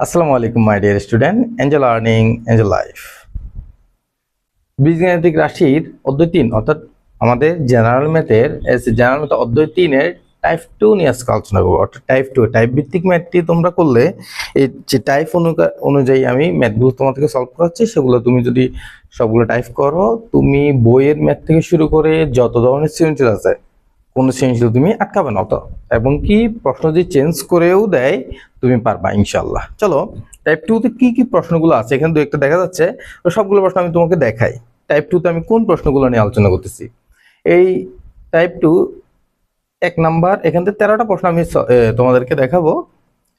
আসসালামু আলাইকুম my dear student, Angel learning Angel life. বীজগাণিতিক রাশির অধ্যায় 3 অর্থাৎ আমাদের জেনারেল ম্যাথের জেনারেল ম্যাথ অধ্যায় 3-এর টাইপ 2 নিয়ে আজকে আলোচনা করবো। অর্থাৎ টাইপ 2 টাইপ ভিত্তিক ম্যাথটি তোমরা করলে এই যে টাইপ অনুযায়ী আমি ম্যাথগুলো তোমাদেরকে সলভ করাচ্ছি, সেগুলো তুমি যদি সবগুলো টাইপ করো, তুমি বইয়ের ম্যাথ থেকে শুরু করে যত ধরনের সৃজনশীল আছে কোনো সৃজনশীল তুমি আটকাবে না তো, এবং কি প্রশ্ন যদি চেঞ্জ করেও দেয় তুমি পারবা ইনশাল্লাহ। চলো টাইপ 2 তে কি কি প্রশ্নগুলো আছে এখানে দু একটা দেখা যাচ্ছে, তো সবগুলো প্রশ্ন আমি তোমাকে দেখাই। টাইপ 2 তে আমি কোন প্রশ্নগুলো নিয়ে আলোচনা করতেছি। এই টাইপ 2 1 নাম্বার এখান থেকে 13টা প্রশ্ন আমি তোমাদেরকে দেখাবো।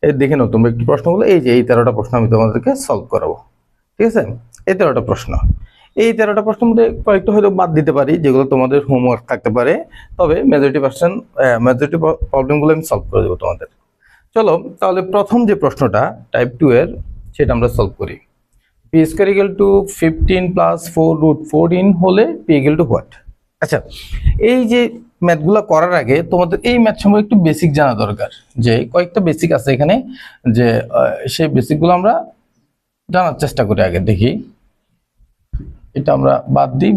এই দেখে নাও তোমরা একটু প্রশ্নগুলো, এই যে এই 13টা প্রশ্ন আমি তোমাদেরকে সলভ করাবো। ঠিক আছে, এই 13টা প্রশ্ন, এই 13টা প্রশ্নের মধ্যে কয়েকটা হয়তো বাদ দিতে পারি যেগুলো তোমাদের হোমওয়ার্ক থাকতে পারে, তবে মেজরিটি প্রবলেমগুলো আমি সলভ করে দেবো তোমাদের। চলো তাহলে প্রথম যে প্রশ্নটা টাইপ 2 এর, সেটা আমরা সলভ করি। P square equal to 15 plus 4 root 14 হলে পি ইকুয়াল টু হোয়াট। আচ্ছা, এই যে ম্যাথগুলো করার আগে তোমাদের এই ম্যাথ সম্পর্কে একটু বেসিক জানা দরকার। যে কয়েকটা বেসিক আছে এখানে, যে সেই বেসিকগুলো আমরা জানার চেষ্টা করি। আগে দেখি, এটা আমরা বাদ দিই,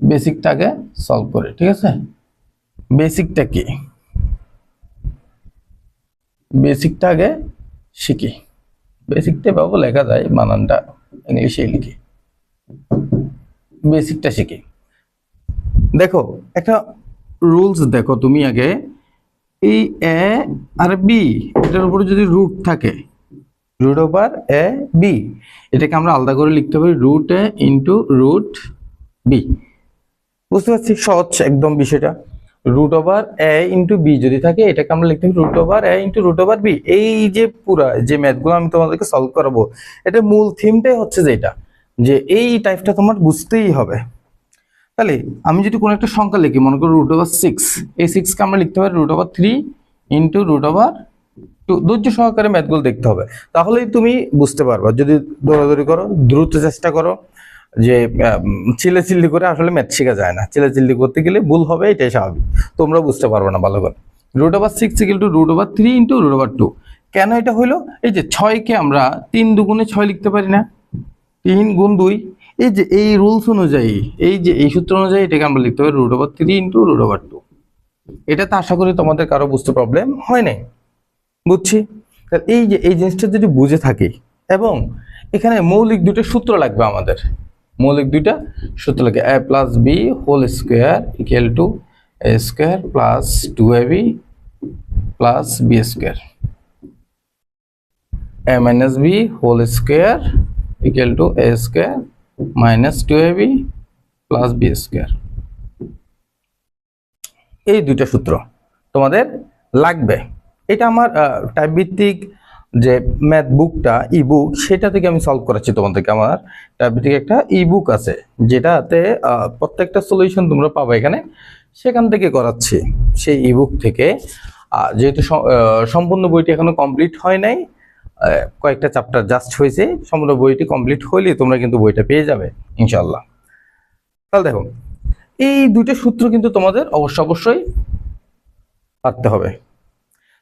বেসিকটা আগে সলভ করি। ঠিক আছে, বেসিকটা কি, বেসিকটা আগে শিখি। বেসিকটা এভাবে লেখা যায়, বানানটা ইংলিশে লিখি। বেসিকটা শিখি। দেখো একটা রুলস দেখো, তুমি আগে এই এ আর বি এটার উপরে যদি রুট থাকে, রুট ওভার এ বি, এটাকে আমরা আলাদা করে লিখতে পারি রুট এ ইন্টু রুট বি। বুঝতে পারছি সহজ একদম বিষয়টা। Root over a into B যদি থাকে, এটাকে আমরা লিখতে পারি root over a into root over B. এই যে পুরা যে ম্যাথগুলো আমি তোমাদেরকে সলভ করাবো, এটা মূল থিমটাই হচ্ছে যেটা, যে এই টাইপটা তোমার বুঝতেই হবে। তাহলে আমি যদি কোনো একটা সংখ্যা লিখি, মনে করো রুট ওভার 6, এই 6কে আমরা লিখতে পারি root over 3 into root over 2। ধৈর্য সহকারে ম্যাথগুলো দেখতে হবে, তাহলেই তুমি বুঝতে পারবা। যদি দৌড়াদৌড়ি করো, দ্রুত চেষ্টা করো, যে চিল্লাচিল্লি করে আসলে ম্যাথ শেখা যায় না। চিল্লাচিল্লি করতে গেলে ভুল হবে, এটাই স্বাভাবিক, তোমরা বুঝতে পারবে না ভালো করে। Root over 6 equal to root over 3 into root over 2। কেন এটা হইলো? এই যে 6কে আমরা 3 দুগুণে 6 লিখতে পারি না, 3 গুণ 2। এই যে এই রুলস অনুযায়ী, এই যে এই সূত্র অনুযায়ী এটাকে আমরা লিখতে পারি root over 3 into root over 2। এটাতে আশা করি তোমাদের কারো বুঝতে প্রবলেম হয় নাই। বুঝছি। তাহলে এই যে এই জিনিসটা যদি বুঝে থাকি, এবং এখানে মৌলিক দুটো সূত্র লাগবে আমাদের, মৌলিক দুইটা সূত্র লাগে। a plus B whole square equal to A square plus 2ab plus B square, a minus B whole square equal to A square minus 2ab plus B square. এই দুইটা সূত্র তোমাদের লাগবে। এটা আমার টাইপ ভিত্তিক যে ম্যাথ বুকটা, ই বুক, সেটা থেকে আমি সলভ করাচ্ছি তোমাদেরকে। আমার টাইপ ভিত্তিক একটা ই বুক আছে, যেটাতে প্রত্যেকটা সলিউশন তোমরা পাবে এখানে, সেখান থেকে করাচ্ছি। সেই ই বুক থেকে, যেহেতু সম্পূর্ণ বইটি এখনো কমপ্লিট হয় নাই, কয়েকটা চ্যাপ্টার জাস্ট হয়েছে, সম্পূর্ণ বইটি কমপ্লিট হইলে তোমরা কিন্তু বইটা পেয়ে যাবে ইনশাল্লাহ। তাহলে দেখো, এই দুটো সূত্র কিন্তু তোমাদের অবশ্যই পারতে হবে।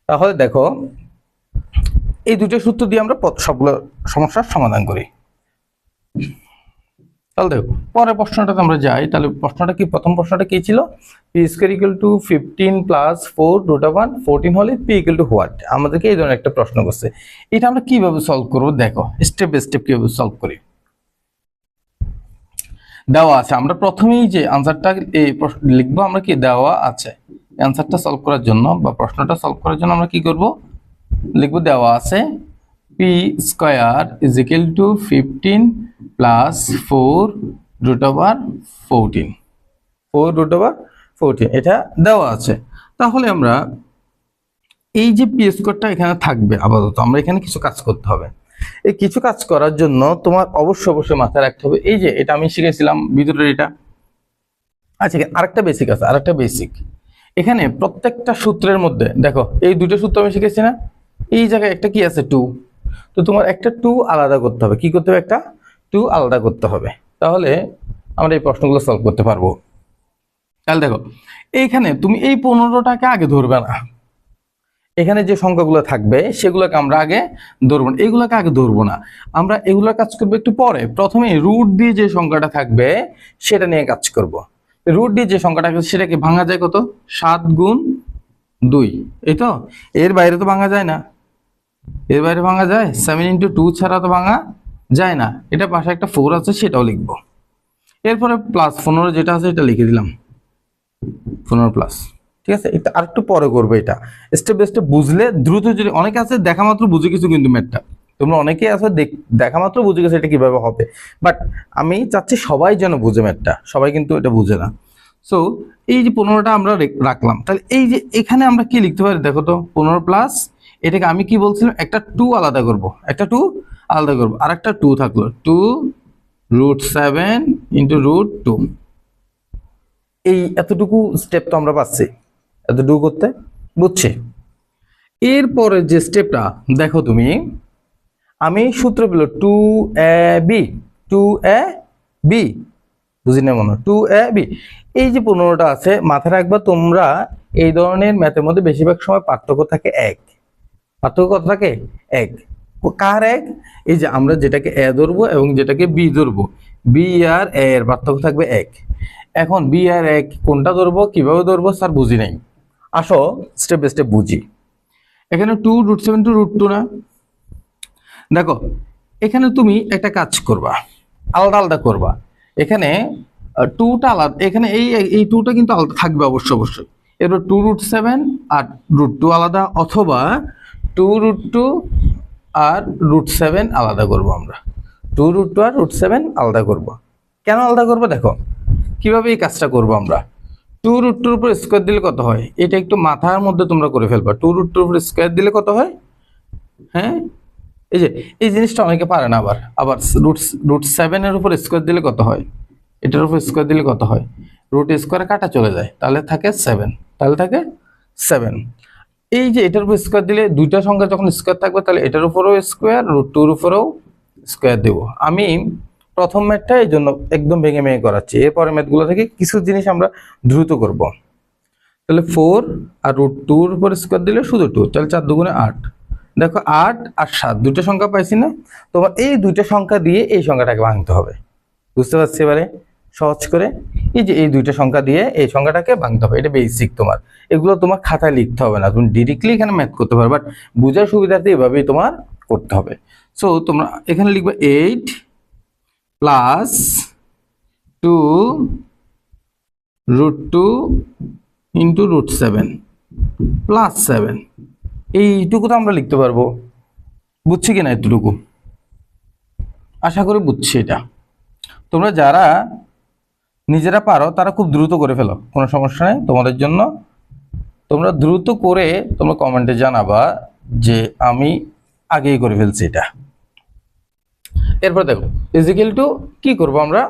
তাহলে দেখো, এই দুটো সূত্র দিয়ে আমরা সবগুলো সমস্যার সমাধান করি। তাহলে দেখো পরের প্রশ্নটাতে আমরা যাই। তাহলে প্রশ্নটা কি, প্রথম প্রশ্নটা কি ছিল? P square equal to 15 plus 4 root over 14 হলে পি ইকুয়াল টু হোয়াট। আমাদেরকে এই ধরনের একটা প্রশ্ন করছে, এটা আমরা কিভাবে সলভ করব দেখো, স্টেপ বাই স্টেপ কিভাবে সলভ করি। দেওয়া আছে, আমরা প্রথমেই যে আনসারটা লিখবো, আমরা কি দেওয়া আছে অ্যান্সারটা সলভ করার জন্য বা প্রশ্নটা সলভ করার জন্য আমরা কি করব, লিখবো দেওয়া আছে P square is equal to 15 plus 4 root over 14, 4 root over 14 এটা দেওয়া আছে। তাহলে আমরা এই যে পি স্কয়ারটা এখানে থাকবে, আপাতত আমরা এখানে কিছু কাজ করতে হবে। এই কিছু কাজ করার জন্য তোমার অবশ্যই মাথায় রাখতে হবে, এই যে এটা আমি শিখেছিলাম ভিতরের এটা। আচ্ছা, আরেকটা বেসিক আছে, আরেকটা বেসিক এখানে প্রত্যেকটা সূত্রের মধ্যে দেখো, এই দুটো সূত্র আমি শিখেছি না, এই জায়গায় একটা কি আছে 2, তো তোমার একটা 2 আলাদা করতে হবে। কি করতে হবে? একটা 2 আলাদা করতে হবে, তাহলে আমরা এই প্রশ্নগুলো সলভ করতে পারবো। তাহলে দেখো, এইখানে তুমি এই 15টাকে আগে ধরবে না, এখানে যে সংখ্যাগুলো থাকবে সেগুলোকে আমরা আগে ধরবো না, এগুলোকে আগে ধরবো না, আমরা এগুলোর কাজ করবো একটু পরে। প্রথমে রুট দিয়ে যে সংখ্যাটা থাকবে সেটা নিয়ে কাজ করব। রুট দিয়ে যে সংখ্যাটা থাকবে সেটাকে ভাঙা যায় কত? 7 গুণ 2, এই তো। এর বাইরে তো ভাঙা যায় না, এর বাইরে ভাঙা যায়? 7 ইন্টু 2 ছাড়া তো ভাঙা যায় না। এটা পাশে একটা 4 আছে, সেটাও লিখবো। এরপরে প্লাস 15 যেটা আছে এটা লিখে দিলাম, 15 প্লাস। ঠিক আছে, এটা আর একটু পরে করবো। এটা স্টেপ বাই স্টেপ বুঝলে দ্রুত, যদি অনেকে আছে দেখা মাত্র বুঝে কিছু, কিন্তু ম্যাথটা তোমরা অনেকেই আছে দেখা মাত্র বুঝে গেছে এটা কিভাবে হবে, বাট আমি চাচ্ছি সবাই যেন বুঝে ম্যাথটা, সবাই কিন্তু এটা বুঝে না। সো এই যে 15টা আমরা রাখলাম, তাহলে এই যে এখানে আমরা কি লিখতে পারি দেখো তো, 15 প্লাস এটাকে আমি কি বলছিলাম, একটা 2 আলাদা করব, একটা 2 আলাদা করব, আর একটা 2 থাকলো, 2 √7 ইন্টু √2। এই এতটুকু স্টেপ তো আমরা পাচ্ছি, এতটুকু করতে বুঝছি। এরপরে যে স্টেপটা দেখো তুমি, আমি সূত্র পেল 2ab, 2ab, বুঝি না মনে, 2ab। এই যে 15টা আছে মাথায় রাখবা তোমরা, এই ধরনের ম্যাথের মধ্যে বেশিরভাগ সময় পার্থক্য থাকে 1। পার্থক্য কত থাকে? 1। কার 1? এই যে আমরা যেটাকে a ধরবো এবং যেটাকে b ধরবো, b আর a এর পার্থক্য থাকবে 1। এখন b আর 1 কোনটা ধরবো, কিভাবে ধরবো স্যার বুঝি নাই, আসো স্টেপ বাই স্টেপ বুঝি। এখানে 2√7 টু √2 না, দেখো এখানে তুমি একটা কাজ করবা, আলাদা আলাদা করবা। এখানে 2টা আলাদা, এখানে এই 2টা কিন্তু আলাদা থাকবে অবশ্যই। এরপর 2√7 আর √2 আলাদা, অথবা 2√2 আর √7 আলাদা করব আমরা। 2√2 আর √7 আলাদা করব। কেন আলাদা করব দেখো কিভাবে এই কাজটা করব আমরা। 2√2 উপর স্কয়ার দিলে কত হয়, এটা একটু মাথার মধ্যে তোমরা করে ফেলবা। 2√2 উপর স্কয়ার দিলে কত হয়? হ্যাঁ, এই যে এই জিনিসটা অনেকে পারে না। আবার √7 এর উপর স্কয়ার দিলে কত হয়, এটার উপর স্কয়ার দিলে কত হয়, রুট স্কয়ারে কাটা চলে যায়, তাহলে থাকে 7, তাহলে থাকে 7। এই যে এটার উপর স্কয়ার দিলে দুইটা সংখ্যা যখন স্কয়ার থাকবে, তাহলে এটার উপরেও স্কয়ার, √2 এর উপরেও স্কয়ার দেব। আমি প্রথম ম্যাথটা এই জন্য একদম ভেঙে ভেঙে করাচ্ছি, এরপরে ম্যাথগুলো থেকে কিছু জিনিস আমরা দ্রুত করব। তাহলে 4 আর √2 এর উপর স্কয়ার দিলে শুধু 2, তাহলে 4 দুগুণে 8। দেখো 8 আর 7 দুইটা সংখ্যা পাইছি না, তোমার এই দুইটা সংখ্যা দিয়ে এই সংখ্যাটাকে ভাঙতে হবে। বুঝতে পারছি এবারে সহজ করে? এই যে এই দুইটা সংখ্যা দিয়ে এই সংখ্যাটাকে ভাঙতে হবে, এটা বেসিক। তোমার এগুলো তোমার খাতায় লিখতে হবে না, তুমি ডিরেক্টলি এখানে ম্যাথ করতে পারবে, বাট বোঝার সুবিধার্থে এভাবেই তোমার করতে হবে। সো তোমরা এখানে লিখবে 8 প্লাস 2 √2 ইন্টু √7 প্লাস 7। এইটুকু তো আমরা লিখতে পারবো, বুঝছি কিনা এতটুকু? আশা করি বুঝছি। এটা তোমরা যারা নিজেরা পারো তারা খুব দ্রুত করে ফেলো, কোনো সমস্যা নেই তোমাদের জন্য। তোমরা দ্রুত করে তোমরা কমেন্টে জানাবা যে আমি আগেই করে ফেলছি এটা। এরপর দেখো ইজিক্যাল টু কি করব আমরা,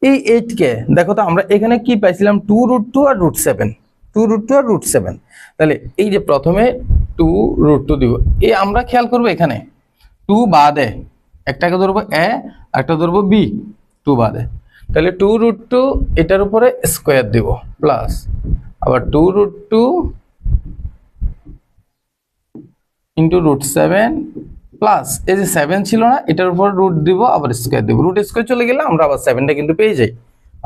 এই 8 কে দেখো তো আমরা এখানে কি পাইছিলাম, 2√2 আর √7, 2√2 আর √7। তাহলে এই যে প্রথমে 2√2 দিব, এই আমরা খেয়াল করব এখানে 2 বাদে একটাকে ধরবো a, একটা ধরবো b, 2 বাদে। তাহলে 2√2 এটার উপরে স্কয়ার দিব প্লাস আবার 2√2 ইন্টু √7 প্লাস এই যে 7 ছিল না, এটার উপর রুট দিব আবার স্কয়ার দিব। রুট স্কয়ার চলে গেলে আমরা আবার 7টা কিন্তু পেয়ে যাই,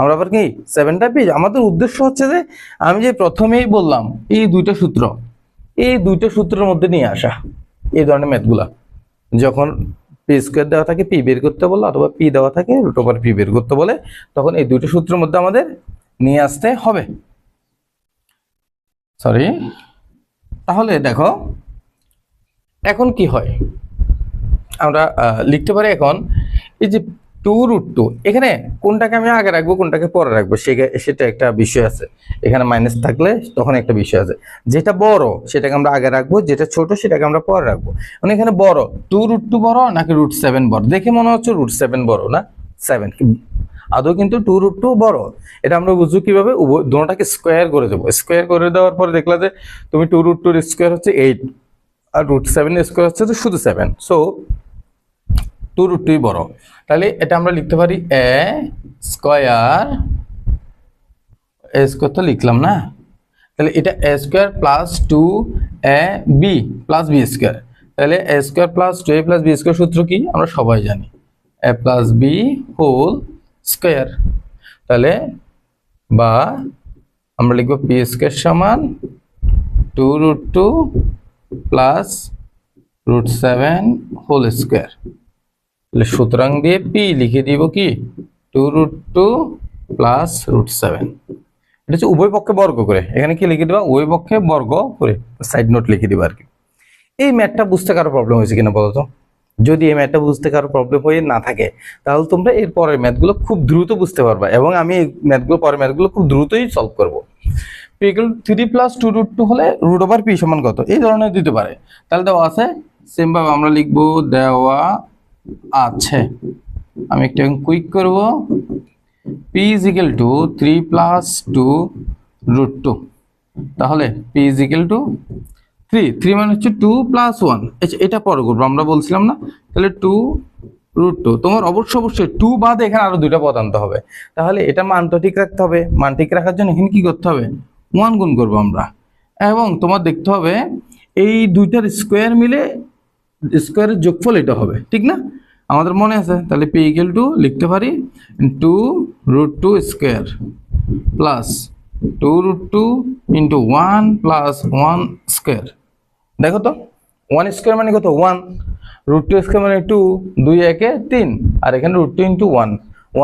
আমরা আবার কি 7টা পেয়ে যাই। আমাদের উদ্দেশ্য হচ্ছে যে আমি যে প্রথমেই বললাম এই দুইটা সূত্র, এই দুইটা সূত্রের মধ্যে নিয়ে আসা এই ধরনের ম্যাথগুলা। যখন পি স্কয়ার দেওয়া থাকে পি বের করতে বলে, অথবা পি দেওয়া থাকে √পি বের করতে বলে, তখন এই দুইটা সূত্রের মধ্যে আমাদের নিয়ে আসতে হবে। সরি, তাহলে দেখো এখন কি হয়, আমরা লিখতে পারি এখন এই যে 2√2 এখানে কোনটাকে আমি আগে রাখবো কোনটাকে পরে রাখবো সেটা একটা বিষয় আছে। এখানে মাইনাস থাকলে তখন একটা বিষয় আছে, যেটা বড় সেটাকে আমরা আগে রাখবো, যেটা ছোট সেটাকে আমরা পরে রাখবো। মানে এখানে বড় 2√2 বড় নাকি √7 বড়, দেখে মনে হচ্ছে √7 বড় না 7, আদৌ কিন্তু 2√2 বড়। এটা আমরা বুঝবো কিভাবে, দুটোটাকে স্কোয়ার করে দেবো। স্কোয়ার করে দেওয়ার পরে দেখলা যে তুমি 2√2 স্কোয়ার হচ্ছে 8 আর √7 স্কোয়ার হচ্ছে তো শুধু 7, সো 2√2 বড়। তাহলে এটা আমরা লিখতে পারি a স্কয়ার, a স্কয়ার তো লিখলাম না, তাহলে এটা a square plus 2ab plus B square. তাহলে a square plus 2a plus B square সূত্র কি আমরা সবাই জানি, a plus B whole square. তাহলে বা আমরা লিখব পি স্কোয়ার সমান 2√2 প্লাস √7 হোল স্কোয়ার। তাহলে সুতরাং দিয়ে পি লিখে দিব কি 2√2 প্লাস √7। এটা হচ্ছে উভয় পক্ষে বর্গ করে, এখানে কি লিখে দিবা উভয় পক্ষে বর্গ করে সাইড নোট লিখে দিবা আর কি। এই ম্যাথটা বুঝতে কারো প্রবলেম হয়েছে কিনা বলো তো? যদি এই ম্যাথটা বুঝতে কারো প্রবলেম হয়ে না থাকে তাহলে তোমরা এর পরের ম্যাথগুলো খুব দ্রুত বুঝতে পারবা, এবং আমি এই ম্যাথগুলো পরের ম্যাথগুলো খুব দ্রুতই সলভ করব। পি ইকুয়াল 3 প্লাস 2√2 হলে √p সমান কত এই ধরনের দিতে পারে। তাহলে দেওয়া আছে, সেম ভাবে আমরা লিখব দেওয়া আছে। আমি একটু কুইক করব, p is equal to 3 plus 2√2। তাহলে p is equal to 3 মানে হচ্ছে 2 plus 1। এটা পরে করবো, আমরা বলছিলাম না? তাহলে 2√2 তোমার অবশ্যই 2 বাদে এখানে আরো দুইটা পদ আনতে হবে। তাহলে এটা মান তো ঠিক রাখতে হবে, মান ঠিক রাখার জন্য এখানে কি করতে হবে 1 গুণ করবো আমরা। এবং তোমার দেখতে হবে এই দুইটার স্কোয়ার মিলে স্কোয়ারের যোগফল এটা হবে, ঠিক না? আমাদের মনে আছে? তাহলে p ইকুয়াল টু লিখতে পারি 2√2 square plus 2√2 into 1 plus 1 square. দেখো তো 1 স্কোয়ার মানে কত 1, √2 স্কোয়ার মানে 2, 2 একে 3, আর এখানে √2 ইন্টু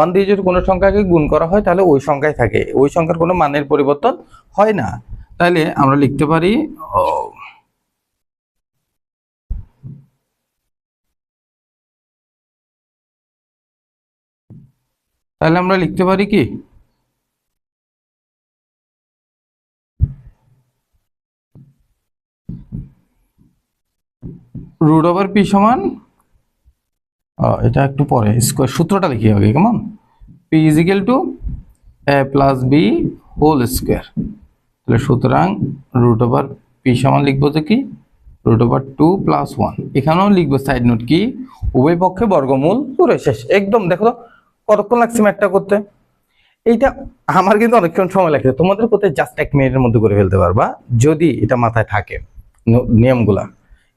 1 দিয়ে যদি কোনো সংখ্যাকে গুণ করা হয় তাহলে ওই সংখ্যায় থাকে, ওই সংখ্যার কোনো মানের পরিবর্তন হয় না। তাহলে আমরা লিখতে পারি কি √p সমান এটা একটু পরে স্কোয়ার সূত্রটা লিখি আগে, কেমন? p is equal to a plus b whole square. তাহলে সুতরাং √p সমান লিখবো যে কি √2 প্লাস 1। এখানেও লিখবো সাইড নোট কি উভয় পক্ষে বর্গমূল পুরো শেষ। একদম দেখো তো কতক্ষণ লাগছে ম্যাথটা করতে। এইটা আমার কিন্তু অনেকক্ষণ সময় লাগছে, তোমাদের করতে জাস্ট 1 মিনিটের মধ্যে করে ফেলতে পারবা যদি এটা মাথায় থাকে নিয়মগুলা।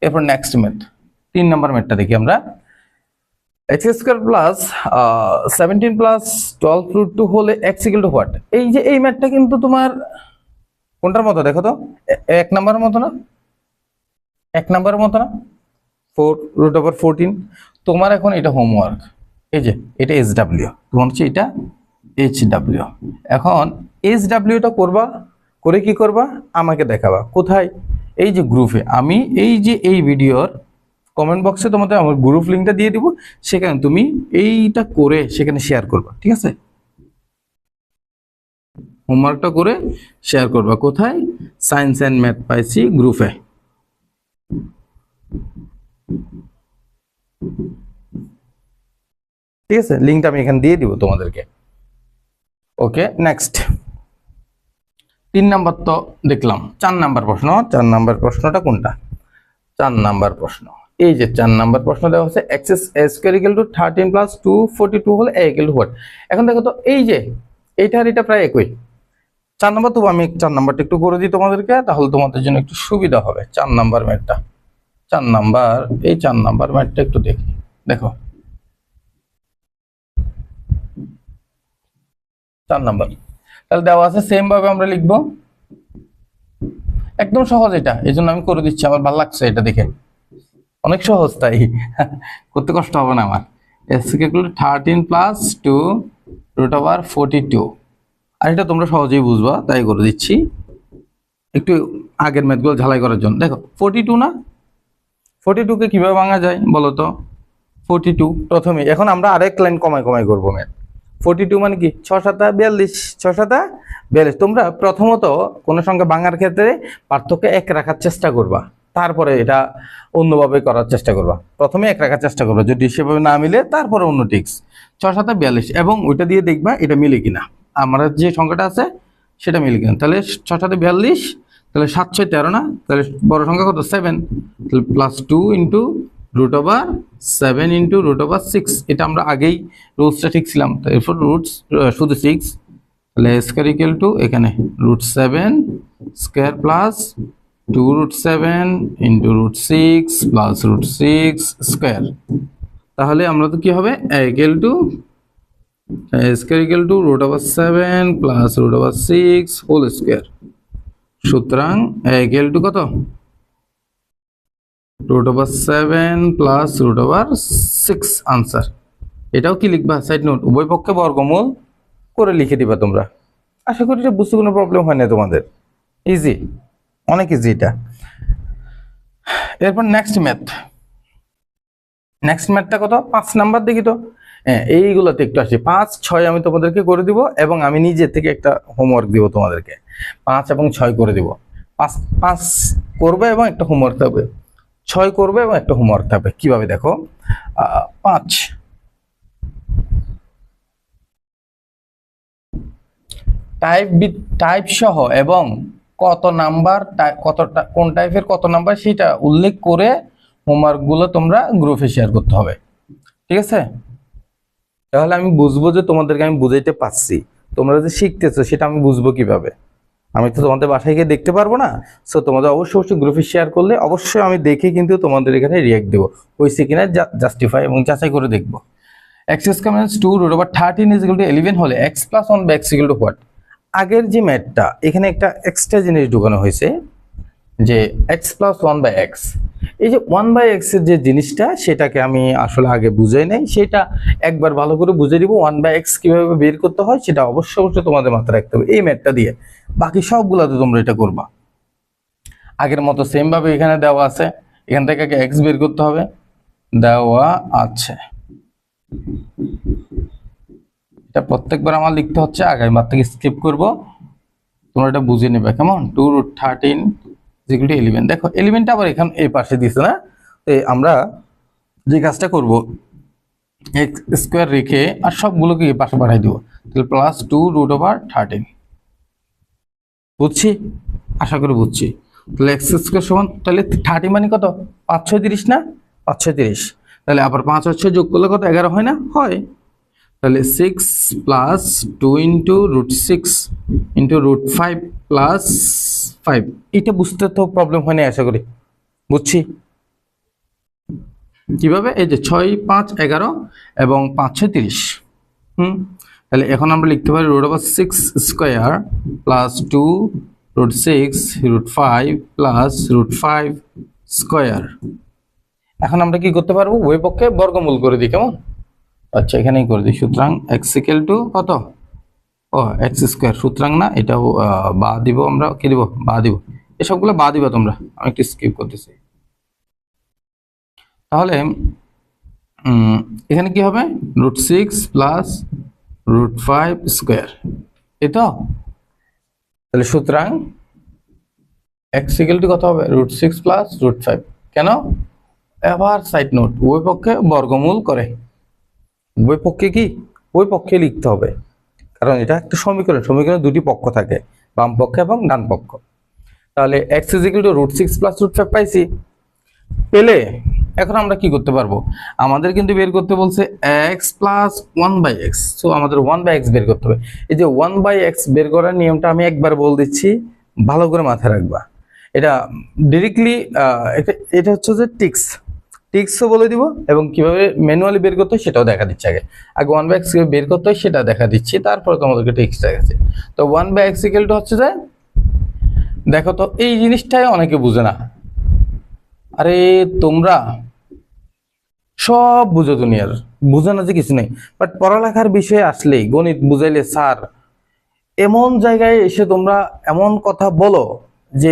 এরপর নেক্সট ম্যাথ 3 নাম্বার ম্যাথটা দেখি আমরা। x স্কয়ার প্লাস 17 প্লাস 12√2 হলে x ইকুয়াল টু হোয়াট? এই যে এই ম্যাথটা কিন্তু তোমার কোনটার মতো দেখো তো, 1 নাম্বারের মতো না? 1 নাম্বারের মতো না? 4√14। তোমার এখন এটা হোমওয়ার্ক, এই যে এটা SW, তোমার হচ্ছে এটা HW। এখন SW-টা করবা, করে কি করবা আমাকে দেখাবা কোথায়? এই যে গ্রুপে, আমি এই যে এই ভিডিওর কমেন্ট বক্সে তোমাদের আমার গ্রুপ লিঙ্কটা দিয়ে দিব, সেখানে তুমি এইটা করে সেখানে শেয়ার করবা, ঠিক আছে? হোমওয়ার্কটা করে শেয়ার করবা কোথায়? সায়েন্স এন্ড ম্যাথ পাইছি গ্রুপে। ঠিক আছে, লিঙ্কটা আমি এখানে দিয়ে দিব তোমাদেরকে। ওকে, নেক্সট 3 নাম্বার তো দেখলাম। 4 নাম্বার প্রশ্ন। 4 নাম্বার প্রশ্নটা কোনটা? 4 নাম্বার প্রশ্ন, এই যে 4 নাম্বার প্রশ্ন দেওয়া হচ্ছে x square equal two 13 plus 242 হলে a ইকুয়াল টু হোয়াট? এখন দেখো তো এই যে এইটার এটা প্রায় একই। 4 নাম্বার, তবু আমি 4 নাম্বারটা একটু করে দিই তোমাদেরকে, তাহলে তোমাদের জন্য একটু সুবিধা হবে। 4 নাম্বার ম্যাথটা, 4 নাম্বার, এই 4 নাম্বার ম্যাথটা একটু দেখি। দেখো 4 নাম্বার, তাহলে দেওয়া আছে সেম ভাবে আমরা লিখবো, একদম সহজ এটা, এই জন্য আমি করে দিচ্ছি, আমার ভালো লাগছে এটা দেখে, অনেক সহজ, তাই করতে কষ্ট হবে না আমার। s ইকুয়াল টু 13 প্লাস 2√42, আর এটা তোমরা সহজেই বুঝবা তাই করে দিচ্ছি, একটু আগের ম্যাথগুলো ঝালাই করার জন্য। দেখো 42 না, 42 কে কিভাবে ভাঙা যায় বলো তো? 42 প্রথমে, এখন আমরা আরেক লাইন কমাই কমাই করবো ম্যাথ। 42 মানে কি 6 7 42, 6 7 42। তোমরা প্রথমত কোন সংখ্যা ভাঙার ক্ষেত্রে পার্থক্য 1 রাখার চেষ্টা করবা, তারপরে এটা অন্যভাবে করার চেষ্টা করবা। প্রথমে 1 রাখার চেষ্টা করবা, যদি সেভাবে না মিলে তারপরে অন্য টিক্স। 6 7 42, এবং ওইটা দিয়ে দেখবা এটা মিলে কিনা, আমরা যে সংখ্যাটা আছে সেটা মিলে কিনা। তাহলে 6 7 42, তাহলে 7 6 13 না, তাহলে বড় সংখ্যা কত 7, তাহলে প্লাস 2 ইন্টু √7 ইন্টু √6। এটা আমরা আগেই রুটসটা ঠিক ছিলাম, এরপর রুটস শুধু 6 তাহলে স্কয়ার ইকুয়াল টু এখানে √7 square plus 2√7 into √6 plus √6 square. তাহলে আমরা তো কি হবে a equal to square equal to √7 plus √6 whole square. সুতরাং a ইকুয়াল টু কত? √7 প্লাস √6 আনসার। এটাও কি লিখবা সাইড নোট, উভয় পক্ষে বর্গমূল করে লিখে দিবা তোমরা। আশা করি এটা বুঝতে কোনো প্রবলেম হয় না তোমাদের, ইজি, অনেক ইজি এটা। এরপর নেক্সট ম্যাথটা কত? 5 নাম্বার দেখি তো। হ্যাঁ, এইগুলোতে একটু আসি। 5, 6 আমি তোমাদেরকে করে দিব এবং আমি নিজে থেকে একটা হোমওয়ার্ক দিব তোমাদেরকে। 5 এবং 6 করে দিব। 5 করবে এবং একটা হোমওয়ার্ক থাকবে, 6 করবে এবং একটা হোমওয়ার্ক থাকবে। কিভাবে দেখো, 5 টাইপ সহ এবং কত নাম্বার, কতটা কোন টাইপের কত নাম্বার সেটা উল্লেখ করে হোমওয়ার্ক গুলো তোমরা গ্রুপে শেয়ার করতে হবে, ঠিক আছে? তাহলে আমি বুঝবো যে তোমাদেরকে আমি বুঝাইতে পারছি, তোমরা যে শিখতেছো সেটা আমি বুঝবো কিভাবে? আমি তো তোমাদের বাসায় গিয়ে দেখতে পারবো না। সো তোমাদের অবশ্যই গ্রুপে শেয়ার করলে অবশ্যই আমি দেখে কিন্তু তোমাদের এখানে রিয়াক্ট দেবো, হয়েছে কিনা জাস্টিফাই এবং যাচাই করে দেখবো। x² - 2√13 = 11 হলে x + 1 / x = হোয়াট? আগের যে ম্যাথটা, এখানে একটা এক্সট্রা জিনিস ঢুকানো হয়েছে যে x + 1/x। এই যে 1/x এর যে জিনিসটা, সেটাকে আমি আসলে আগে বুঝাই নাই, সেটা একবার ভালো করে বুঝে দিব। 1/x কিভাবে বের করতে হয় সেটা অবশ্যই তোমাদের মাথায় রাখতে হবে এই ম্যাথটা দিয়ে। বাকি সবগুলাতে তোমরা এটা করবা আগের মতো সেম ভাবে। এখানে দেওয়া আছে, এখান থেকে x বের করতে হবে, দেওয়া আছে। এটা প্রত্যেকবার আমার লিখতে হচ্ছে, আগামী বার থেকে স্কিপ করব, তোমরা এটা বুঝে নেবে কেমন। 2√13 = 11। দেখো 11টা আবার এখানে এই পাশে দিছে না, তো আমরা যে কাজটা করব, x² রেখে আর সবগুলোকে এই পাশে পাঠাই দিব, তাহলে প্লাস 2√13। বুঝছি? আশা করি বুঝছি। তাহলে x² সমান, তাহলে 30 মানে কত? 5 6 30 না? 5 6 30। তাহলে আবার 5 আর 6 যোগ করলে কত? 11 হয় না? হয়। তাহলে 6 প্লাস 2 ইন্টু √6 ইন্টু √5 প্লাস 5। এটা বুঝতে তো প্রবলেম হয় না আশা করি, বুঝছি কিভাবে। এই যে 6 5 11 এবং 5 6 30। তাহলে এখন আমরা লিখতে পারি √6 স্কয়ার প্লাস 2 √6 √5 প্লাস √5 স্কয়ার। এখন আমরা কি করতে পারবো? উভয় পক্ষে বর্গমূল করে দিই, কেমন? আচ্ছা, এখানেই করে দিই। সুতরাং x = কত? ও x²। সুতরাং না, এটাও বা দিব, আমরা কি দিব? বা দিব। এসবগুলো বা দিবা তোমরা, আমি একটু স্কিপ করতেছি। তাহলে এখানে কি হবে? √6 প্লাস √5 স্কয়ার, এই তো। তাহলে সুতরাং x = কত হবে? √6 প্লাস √5। কেন? এবার সাইড নোট, উভয় পক্ষে বর্গমূল করে। উভয় পক্ষে কি? উভয় পক্ষে লিখতে হবে, কারণ এটা একটা সমীকরণ। সমীকরণে দুটি পক্ষ থাকে, বাম পক্ষ এবং ডান পক্ষ। তাহলে x = √6 প্লাস √5 পাইছি, পেলে এখন আমরা কি করতে পারবো? আমাদের কিন্তু বের করতে বলছে x প্লাস 1/x। সো আমাদের 1/x বের করতে হবে। এই যে 1/x বের করার নিয়মটা আমি একবার বল দিচ্ছি, ভালো করে মাথায় রাখবা। এটা ডিরেক্টলি এটা হচ্ছে যে টিক্সও বলে দিব এবং কিভাবে ম্যানুয়ালি বের করতে হয় সেটাও দেখা দিচ্ছি। আগে 1/x কিভাবে বের করতে হয় সেটা দেখা দিচ্ছি, তারপরে তোমাদেরকে টিক্স দেখাচ্ছি। তো 1/x = হচ্ছে যে, দেখো তো এই জিনিসটাই অনেকে বুঝে না। আরে তোমরা সব বুঝো, দুনিয়ার বুঝে না যে কিছু নেই, বাট পড়ালেখার বিষয়ে আসলেই, গণিত বুঝাইলে স্যার এমন জায়গায় এসে তোমরা এমন কথা বলো যে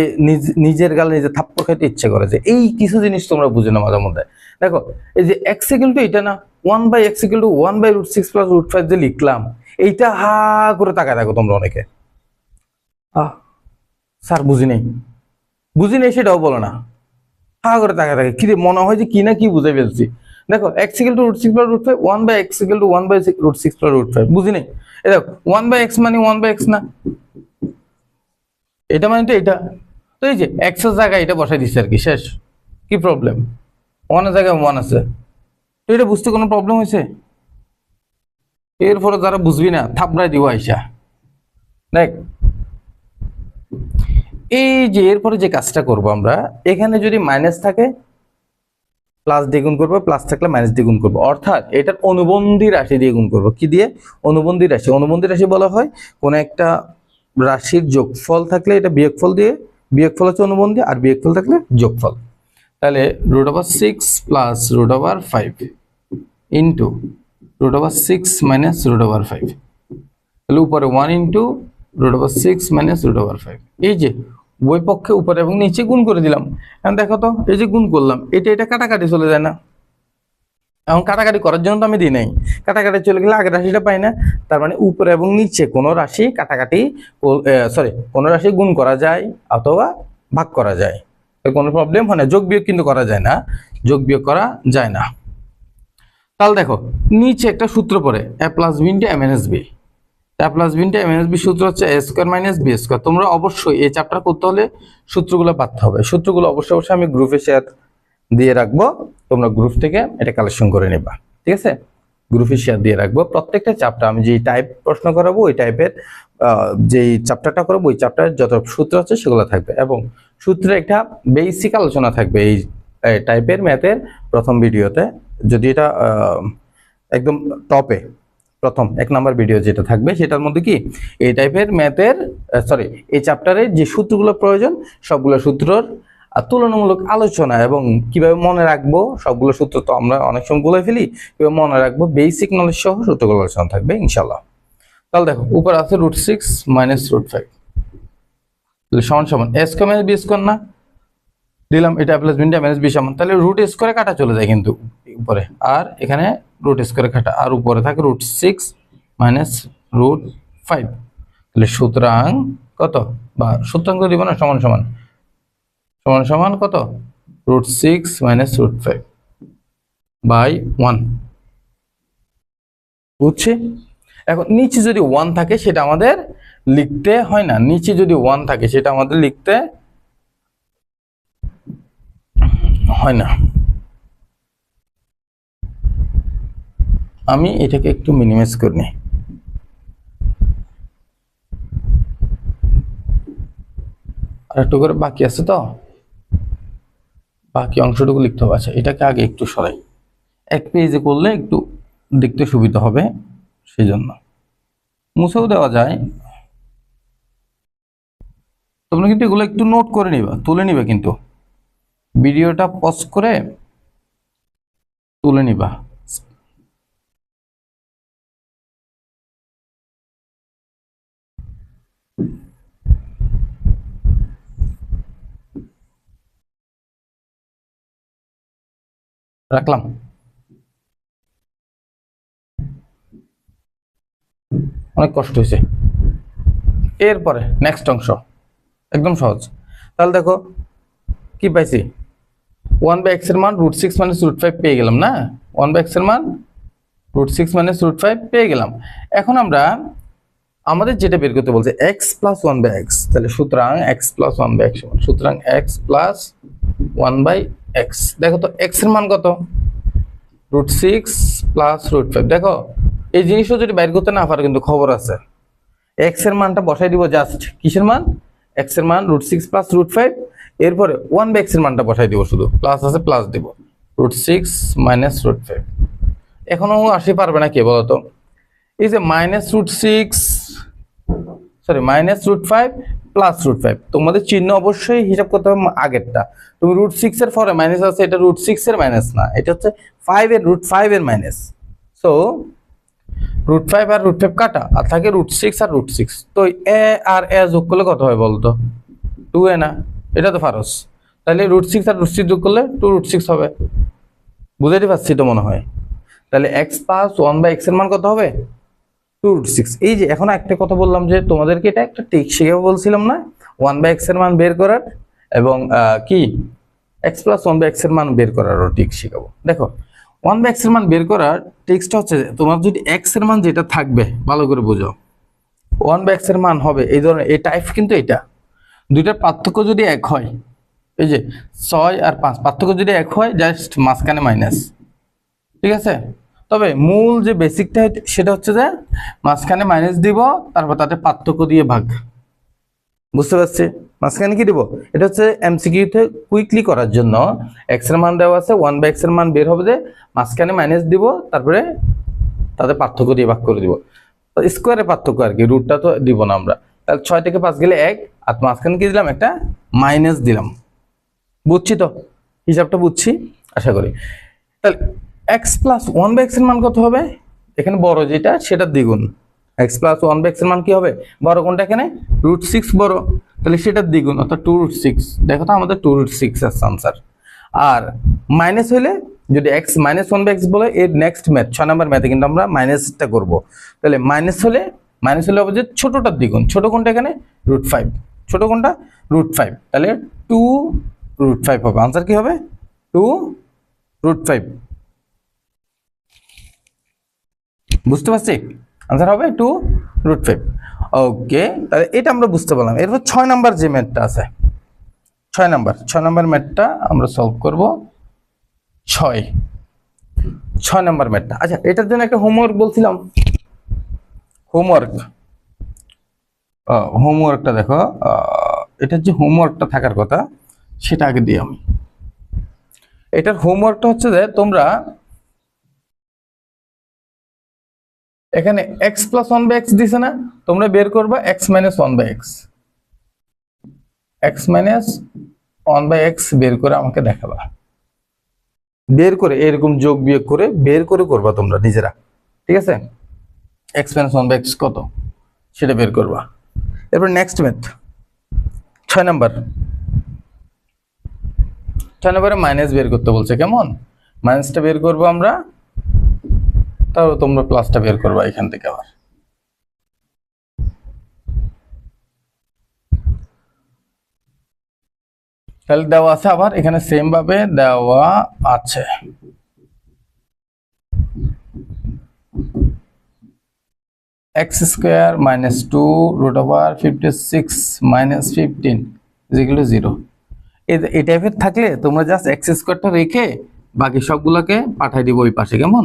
নিজের গালে নিজে থাপ্পড় খাইতে ইচ্ছে করে। যে এই কিছু জিনিস তোমরা বুঝে না মাঝে মধ্যে। দেখো এই যে x = এটা না, 1/x = 1/√6 প্লাস √5 যে লিখলাম, এইটা হা করে তাকায় দেখো তোমরা অনেকে, স্যার বুঝি নেই সেটাও বলো না, হা করে তাকায় থাকে, কি মনে হয় যে কি না কি বুঝে ফেলছি। দেখো x = √6 প্লাস √5, 1/x = 1/√6 প্লাস √5, বুঝি নেই। এই দেখো 1/x মানে 1/x না, এটা মানে তো এটা। তো এই যে x এর জায়গায় এটা বসাই দিচ্ছে আর কি, শেষ। কি প্রবলেম? 1 এর জায়গায় 1 আছে, তো এটা বুঝতে কোনো প্রবলেম হয়েছে? এরপরে যারা বুঝবি না থাপড়াই দিব আইসা, দেখ এই যে এরপরে যে কাজটা করব আমরা, এখানে যদি মাইনাস থাকে প্লাস দিয়ে গুণ করবো, প্লাস থাকলে মাইনাস দিয়ে গুণ করবো, অর্থাৎ এটার অনুবন্ধী রাশি দিয়ে গুণ করবো। কি দিয়ে? অনুবন্ধী রাশি। অনুবন্ধী রাশি বলা হয় কোন একটা রাশির যোগফল থাকলে এটা বিয়োগফল দিয়ে, বিয়োগফল হচ্ছে অনুবন্ধী, আর বিয়োগফল থাকলে যোগফল। তাহলে √6 প্লাস √5 ইন্টু √6 মাইনাস √5, তাহলে উপরে 1 ইন্টু √6 মাইনাস √5। এই যে উভয় পক্ষে উপরে এবং নিচে গুণ করে দিলাম। এখন দেখো তো, এই যে গুণ করলাম, এটা কাটাকাটি চলে যায় না? এখন কাটাকাটি করার জন্য তো আমি দিই নাই, কাটাকাটি চলে গেলে আগের রাশিটা পাই না। তার মানে উপরে এবং নিচে কোনো রাশি কাটাকাটি, কোনো রাশি গুণ করা যায় অথবা ভাগ করা যায়, কোনো প্রবলেম হয় না। যোগ বিয়োগ কিন্তু করা যায় না, যোগ বিয়োগ করা যায় না। তাহলে দেখো নিচে একটা সূত্র পড়ে a plus b into a minus b। a plus b into a minus b সূত্র হচ্ছে a square minus b square. তোমরা অবশ্যই এই চ্যাপ্টার করতে হলে সূত্রগুলো পাঠতে হবে। সূত্রগুলো অবশ্যই আমি গ্রুপে শেয়ার দিয়ে রাখবো, তোমরা গ্রুপ থেকে এটা কালেকশন করে নেবা, ঠিক আছে? গ্রুপে শেয়ার দিয়ে রাখবো। প্রত্যেকটা চ্যাপ্টার আমি যে টাইপ প্রশ্ন করাবো ওই টাইপের যেই চ্যাপ্টারটা করাবো ওই চ্যাপ্টারের যত সূত্র আছে সেগুলো থাকবে, এবং সূত্রের একটা বেসিক আলোচনা থাকবে এই টাইপের ম্যাথের প্রথম ভিডিওতে। যদি এটা একদম টপে প্রথম 1 নাম্বার ভিডিও যেটা থাকবে সেটার মধ্যে কি এই টাইপের ম্যাথের এই চ্যাপ্টারে যে সূত্রগুলো প্রয়োজন সবগুলো সূত্রর তুলনামূলক আলোচনা, এবং কিভাবে মনে রাখবো সবগুলো সূত্র তো আমরা অনেক সময় বলে ফেলি, কিভাবে মনে রাখবো বেসিক নলেজ সহ সূত্রগুলো আলোচনা থাকবে ইনশাল্লাহ। তাহলে দেখো উপর আছে √6 মাইনাস √5 সমান সমান a square minus b square না দিলাম, এটা প্লাস b মাইনাস b সমান, তাহলে রুট স্কয়ারে কাটা চলে যায় কিন্তু উপরে, আর এখানে রুট স্কয়ারে কাটা, আর উপরে থাকে √6 মাইনাস √5। তাহলে সুতরাং কত, বা সূত্রাঙ্ক দিব না, সমান সমান সমান সমান কত, √6 মাইনাস √5 বাই 1। বুঝছি? এখন নিচে যদি 1 থাকে সেটা আমাদের লিখতে হয় না, নিচে যদি 1 থাকে সেটা আমাদের লিখতে হয় না। আমি এটাকে একটু মিনিমাইজ করে নিই। আর একটু করে বাকি আছে, তো বাকি অংশটুকু লিখতে হবে। আচ্ছা এটাকে আগে একটু সরাই, এক পেজে করলে একটু দেখতে সুবিধা হবে, সেই জন্য মুছেও দেওয়া যায়। তোমরা কিন্তু এগুলো একটু নোট করে নিবা, তুলে নিবা, কিন্তু ভিডিওটা পজ করে তুলে নিবা। রাখলাম। অনেক কষ্ট হয়েছে। এরপরে নেক্সট অংশ একদম সহজ। তাহলে দেখো কি পাইছি, 1/x এর মান √6 মাইনাস √5 পেয়ে গেলাম না, 1/x এর মান √6 মাইনাস √5 পেয়ে গেলাম। এখন আমরা আমাদের যেটা বের করতে বলছে x প্লাস 1/x, তাহলে সুতরাং x প্লাস 1/x সমান, সুতরাং x প্লাস 1/x। দেখো তো x এর মান কত, √6 প্লাস √5। দেখো এই জিনিসটা যদি বাইর করতে না পারো কিন্তু খবর আছে, x এর মানটা বসাই দিব, জাস্ট কিসের মান, x এর মান √6 প্লাস √5, এরপরে 1/x এর মানটা বসাই দিব, শুধু প্লাস আছে প্লাস দিব, √6 মাইনাস √5। এখনো আসি পারবে না কে বলতো? এই যে মাইনাস √5 প্লাস √5, তোমাদের চিহ্ন অবশ্যই হিসাব করতে হবে আগেরটা। তুমি √6 এর পরে মাইনাস আছে, এটা √6 এর মাইনাস না, এটা হচ্ছে 5 এর √5 এর মাইনাস। সো √5 আর √5 কাটা, আর থাকে √6 আর √6। তো এ আর এ যোগ করলে কত হয় বলতো, 2a না? এটা তো ফারস। তাহলে √6 আর √6 যোগ করলে 2√6 হবে। বুঝাইতে পারছি তো মনে হয়? তাহলে x প্লাস 1/x এর মান কত হবে, 2√6। এই যে এখন একটা কথা বললাম যে তোমাদেরকে এটা একটা ট্রিক শিখাবো বলছিলাম না, 1/x এর মান বের করার, এবং কি x প্লাস 1/x এর মান বের করারও ট্রিক শিখাবো। দেখো 1/x এর মান বের করার ট্রিক্সটা হচ্ছে, তোমার যদি x এর মান যেটা থাকবে ভালো করে বোঝো, 1/x এর মান হবে এই ধরনের, এই টাইপ কিন্তু এটা দুইটার পার্থক্য যদি 1 হয়, এই যে 6 আর 5 পার্থক্য যদি 1 হয়, জাস্ট মাঝখানে মাইনাস, ঠিক আছে? তবে মূল যে বেসিকটা সেটা হচ্ছে যে মাঝখানে মাইনাস দিব, তারপর তাতে পার্থক্য দিয়ে ভাগ। বুঝতে পারছি? মাঝখানে কি দিব? এটা হচ্ছে এমসিকিউতে কুইকলি করার জন্য। এক্স এর মান দেওয়া আছে, 1/x এর মান বের হবে, যে মাঝখানে মাইনাস দিব, তারপরে তাদের পার্থক্য দিয়ে ভাগ করে দিব। স্কোয়ারের পার্থক্য আর কি, রুটটা তো দিব না আমরা। তাহলে 6 থেকে 5 গেলে 1, আর মাঝখানে কি দিলাম? একটা মাইনাস দিলাম। বুঝছি তো? হিসাবটা বুঝছি আশা করি। তাহলে x প্লাস 1/x এর মান কত হবে? এখানে বড় যেটা সেটা দ্বিগুণ। x প্লাস 1/x এর মান কি হবে? বড় কোনটা এখানে? √6 বড়, তাহলে সেটা দ্বিগুণ, অর্থাৎ 2√6। দেখো তো আমাদের 2√6 এর আনসার। আর মাইনাস হইলে যদি x মাইনাস 1/x বলে, এর নেক্সট ম্যাথ 6 নম্বর ম্যাথে কিন্তু আমরা মাইনাসটা করব। তাহলে মাইনাস হলে হবে যে ছোটটার দ্বিগুণ। ছোট কোনটা এখানে? √5। ছোট কোনটা? √5। তাহলে 2√5 হবে। আনসার কি হবে? 2√5। বুঝতে পারছি? আনসার হবে 2√5। ওকে, তাহলে এটা আমরা বুঝতে পারলাম। এরপর 6 নাম্বার যে ম্যাথটা আছে, 6 নাম্বার ম্যাথটা আমরা সলভ করব। 6 নাম্বার ম্যাথটা। আচ্ছা, এটার জন্য একটা হোমওয়ার্ক বলছিলাম। হোমওয়ার্কটা দেখো, এটার যে হোমওয়ার্কটা থাকার কথা সেটা আগে দিই আমি। এটার হোমওয়ার্কটা হচ্ছে যে তোমরা এখানে x প্লাস 1/x দিছে না, তোমরা বের করবা x minus 1/x। x minus 1/x বের করে আমাকে দেখাবা। বের করে এরকম যোগ বিয়োগ করে বের করে করবা তোমরা নিজেরা, ঠিক আছে? x মাইনাস 1/x কত সেটা বের করবা। এরপর নেক্সট ম্যাথ 6 নম্বরে মাইনাস বের করতে বলছে। কেমন? মাইনাসটা বের করবো আমরা, তারপর তোমরা প্লাসটা বের করবা এখান থেকে। আবার তাহলে দেওয়া আছে, আবার এখানে সেম ভাবে দেওয়া আছে। x² minus 2√56 minus 15 0। এই টাইপের থাকলে তোমরা জাস্ট x² রেখে বাকি সবগুলোকে পাঠাই দিব ওই পাশে। কেমন?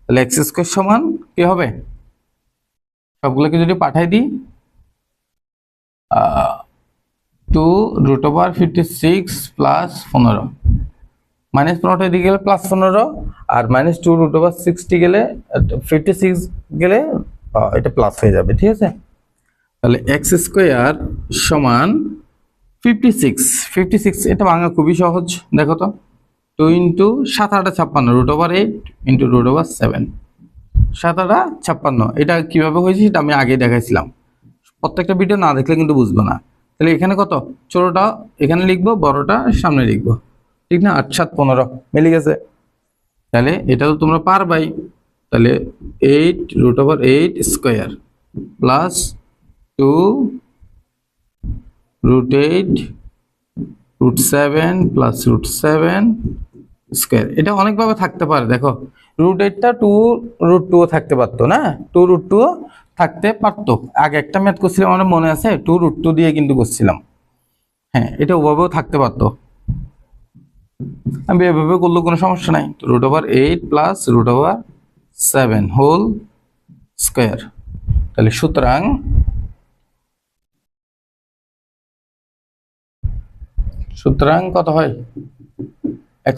তাহলে x² সমান কি হবে? সবগুলোকে যদি পাঠাই দিই 2√56 প্লাস 15, মাইনাস 15টা দিকে গেলে প্লাস 15, আর মাইনাস 2√60 গেলে 56 গেলে এটা প্লাস হয়ে যাবে, ঠিক আছে? তাহলে x² সমান 56। এটা ভাঙা খুবই সহজ, দেখো তো। 2 ইন্টু 7 8 56 √8 ইন্টু √7, 7 8 56। এটা কিভাবে হয়েছে সেটা আমি আগে দেখাইছিলাম। প্রত্যেকটা ভিডিও না দেখলে কিন্তু বুঝবো না। তাহলে এখানে কত? ছোটটা এখানে লিখবো, বড়টা সামনে লিখবো, ঠিক না? 8 7 15 মিলে গেছে। তাহলে এটা তো তোমরা পারবাই। তাহলে 8√8² প্লাস 2√8 √7 প্লাস √7 স্কয়ার। এটা অনেকভাবে থাকতে পারে। দেখো, √8টা 2√2 থাকতে পারতো না, 2√2 থাকতে পারতো। আগে একটা ম্যাথ করছিলাম, আমার মনে আছে, 2√2 দিয়ে কিন্তু করছিলাম। হ্যাঁ, এটা ওভাবেও থাকতে পারতো। আমি এভাবে করলে কোনো সমস্যা নাই। √8 প্লাস √7 হোল স্কয়ার। তাহলে সুতরাং কত হয়? x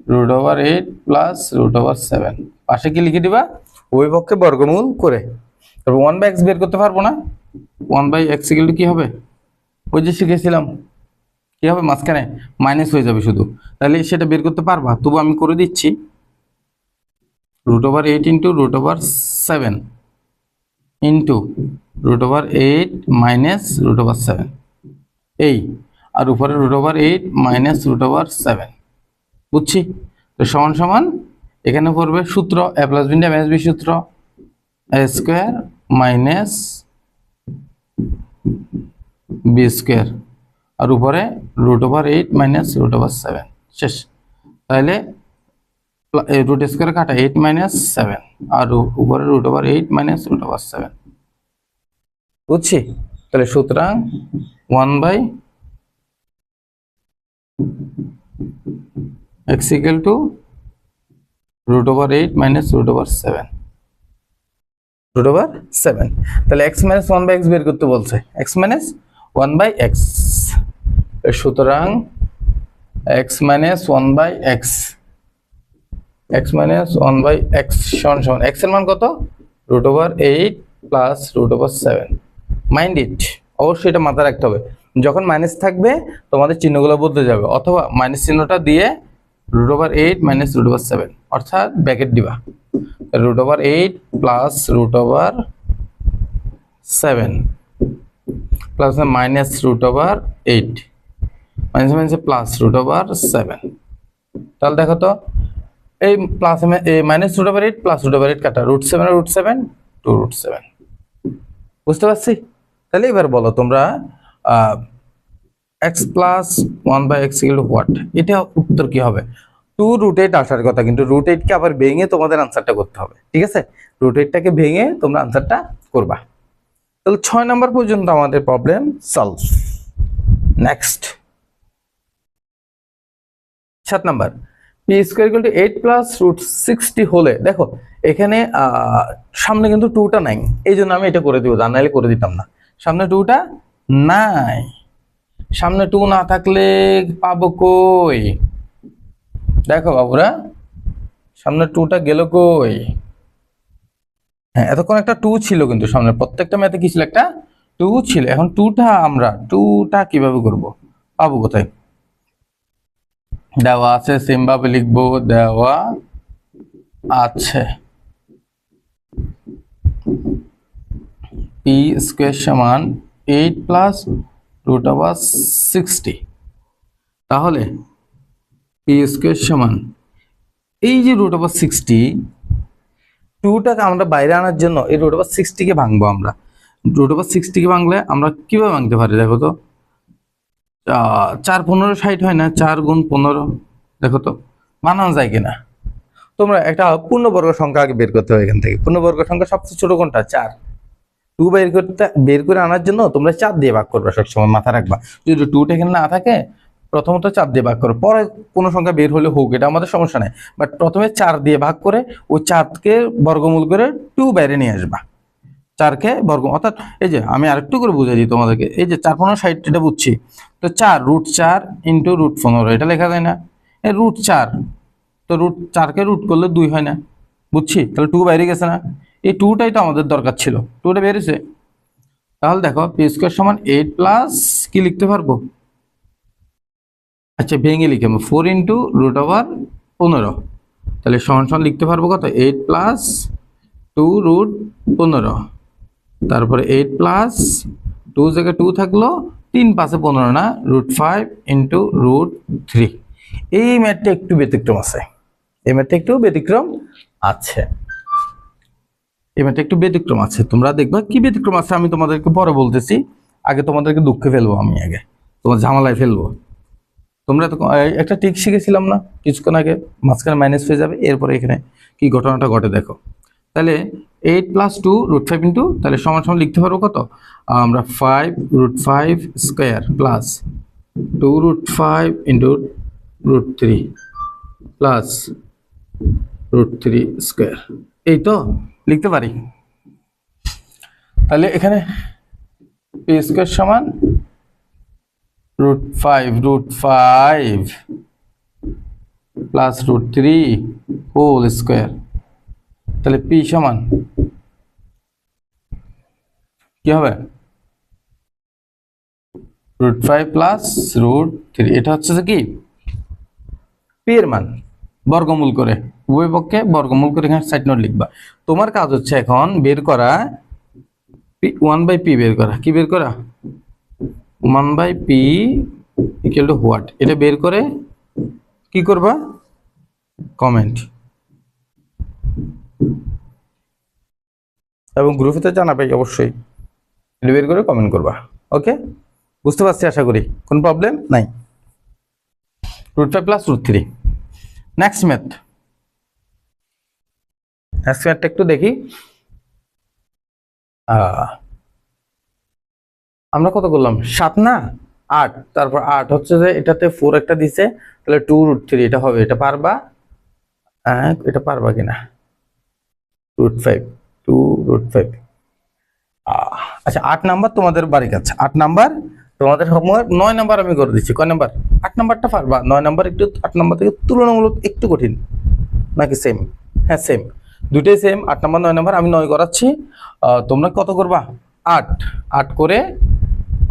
√8 প্লাস √7 পাশে কি লিখে দিবা? ওই পক্ষে বর্গমূল করে। তারপর 1/x বের করতে পারবো না। 1/x কি হবে? ওই যে শিখেছিলাম, কি হবে? মাঝখানে মাইনাস হয়ে যাবে শুধু। তাহলে সেটা বের করতে পারবা? তবু আমি করে দিচ্ছি। √8 ইন্টু √7 ইন্টু √8 মাইনাস √7, এই, আর উপরে √8 মাইনাস √7। বুঝছি? তো সমান সমান এখানে পড়বে সূত্র a plus b minus b সূত্র a² মাইনাস b², আর উপরে √8 মাইনাস √7। শেষ। তাহলে √² কাটা 8 মাইনাস 7, আর উপরে √8 মাইনাস √7। বুঝছি? তাহলে সুতরাং 1/x √8 মাইনাস √7, √7। তাহলে x মাইনাস 1/x বের করতে বলছে, x মাইনাস 1/x। সুতরাং x minus 1/x, x minus 1/x সমান সমান x এর মান কত? √8 প্লাস √7। মাইন্ড ইট, অবশ্যই এটা মাথায় রাখতে হবে। যখন মাইনাস থাকবে তোমাদের চিহ্নগুলো বদলে যাবে, অথবা মাইনাস চিহ্নটা দিয়ে √8 মাইনাস √7 অর্থাৎ ব্র্যাকেট দিবা। √8 plus √7 plus minus √8 minus minus plus √7। তাহলে দেখো তো এই প্লাস মাইনাস √8 প্লাস √8 কাটা √7 আর √7 2√7। বুঝতে পারছি? তাহলে এবার বলো তোমরা x plus 1/x equal to what? এটা উত্তর কি হবে? 2√8 আসার কথা, কিন্তু √8 কে আবার ভেঙে তোমাদের আনসারটা করতে হবে। ঠিক আছে, √8 টাকে ভেঙে তোমরা আনসারটা করবা। তাহলে 6 নাম্বার পর্যন্ত আমাদের problem solve. Next 7 number, p square equal two 8 plus √60 হলে, দেখো এখানে সামনে কিন্তু 2টা নাই, এই জন্য আমি এটা করে দিব, জানাইলে করে দিতাম না। সামনে 2টা নাই, সামনে 2 না থাকলে পাবো কই? দেখো বাবুরা, সামনে 2টা গেল কই? হ্যাঁ, এতক্ষণ একটা 2 ছিল, কিন্তু সামনে প্রত্যেকটা ম্যাথে কি ছিল? একটা 2 ছিল। এখন 2টা কিভাবে করব? পাবো কোথায়? দেওয়া আছে, সেম ভাবে লিখবো, দেওয়া আছে p স্কয়ার সমান 8 প্লাস √60। তাহলে p স্কয়ার সমান এই যে √60, 2টাকে আমরা বাইরে আনার জন্য এই √60 কে ভাঙবো আমরা। √60 কে ভাঙলে আমরা কিভাবে ভাঙতে পারি? দেখো তো, 4 15 60 হয় না? 4 গুণ 15, দেখো তো বানানো যায় কিনা? তোমরা একটা পূর্ণবর্গ সংখ্যা আগে বের করতে হবে। এখান থেকে পূর্ণবর্গ সংখ্যা সবচেয়ে ছোট কোনটা? 4। 2 বের করে আনার জন্য তোমরা 4 দিয়ে ভাগ করবে, সবসময় মাথায় রাখবা। যদি 2টা এখানে না থাকে, প্রথমত 4 দিয়ে ভাগ করো, পরে কোনো সংখ্যা বের হলে হোক, এটা আমাদের সমস্যা নাই। বাট প্রথমে 4 দিয়ে ভাগ করে ওই 4কে বর্গমূল করে 2 বাইরে নিয়ে আসবা। 4কে বর্গ, অর্থাৎ এই যে আমি আরেকটু করে বুঝাই দিই তোমাদেরকে, এই যে 4 15 60 এটা বুঝছি, তো 4 √4 ইন্টু √15 এটা লেখা যায় না? এই √4, তো √4কে রুট করলে 2 হয় না? বুঝছি? তাহলে 2 বাইরে গেছে না? এই 2টাই তো আমাদের দরকার ছিল, 2টা বেরিয়েছে। তাহলে দেখো p স্কয়ার সমান 8 প্লাস কি লিখতে পারবো? আচ্ছা, ভেঙে লিখে 4 ইন্টু √15, তাহলে সমান সমান লিখতে পারবো কত? 8 প্লাস 2√15, তারপরে 8 প্লাস 2 জায়গায় 2 থাকলো, 3 5 15 না, √5 ইন্টু √3। এই ম্যাথটা একটু ব্যতিক্রম আছে, এই ম্যাথটা একটু ব্যতিক্রম আছে, এই ম্যাথটা একটু ব্যতিক্রম আছে। তোমরা দেখবা কি ব্যতিক্রম আছে, আমি তোমাদেরকে পরে বলতেছি। আগে তোমাদেরকে দুঃখে ফেলবো, আমি আগে তোমার ঝামেলায় ফেলবো। তোমরা তো একটা ট্রিক শিখেছিলাম না কিছুক্ষণ আগে, মাঝখানে মাইনাস হয়ে যাবে, এরপরে এখানে কি ঘটনাটা ঘটে দেখো। তাহলে 8 প্লাস 2 √5 ইন্টু, তাহলে সমান সমান লিখতে পারবো কত? আমরা 5 √5 square plus 2 √5 into √3 plus √3 square, এই তো লিখতে পারি। তাহলে এখানে p স্কয়ার সমান √5 প্লাস √3 হোল স্কয়ার, তাহলে p সমান কি হবে? √5 প্লাস √3, এটা হচ্ছে যে কি p এর মান বর্গমূল করে, উভয় পক্ষে বর্গমূল করে এখানে সাইড নোট লিখবা। তোমার কাজ হচ্ছে এখন বের করা 1/p বের করা। কি বের করা? 1/p ইকুয়াল টু হোয়াট, এটা বের করে কি করবা? কমেন্ট, এবং গ্রুপে তো জানাবে অবশ্যই, এটা বের করে কমেন্ট করবা। ওকে, বুঝতে পারছি আশা করি, কোনো প্রবলেম নাই। √5 প্লাস √3। নেক্সট ম্যাথটা একটু দেখি। আমরা কত করলাম? 7 না 8, তারপর 8 হচ্ছে যে এটাতে 4 একটা দিছে, তাহলে 2 √3 এটা হবে, এটা পারবা? এটা পারবা কিনা, √5, 2√5। আচ্ছা 8 নাম্বার তোমাদের বাড়ি কাছে, 8 নাম্বার তোমাদের হোমওয়ার্ক। 9 নাম্বার আমি করে দিচ্ছি। কয় নাম্বার? 8 নাম্বারটা পারবা। 9 নাম্বার একটু 8 নাম্বার থেকে তুলনামূলক একটু কঠিন নাকি সেম? হ্যাঁ সেম, দুটোই সেম। 8 নাম্বার 9 নাম্বার আমি 9 করাচ্ছি, তোমরা কত করবা? 8। 8 করে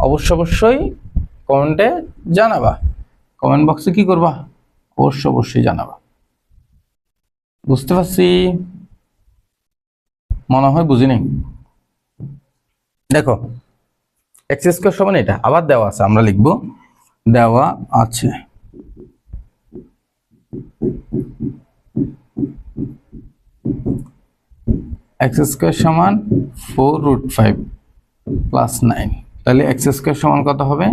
অবশ্যই কমেন্টে জানাবা, কমেন্ট বক্সে কি করবা? অবশ্যই জানাবা। বুঝতে পারছি? মনে হয় বুঝিনি। দেখো এক্স স্কয়ার সমান এটা আবার দেওয়া আছে, আমরা লিখবো দেওয়া আছে এক্স স্কয়ার সমান 4√5 + 9। তাহলে এক্স স্কয়ার সমান কত হবে?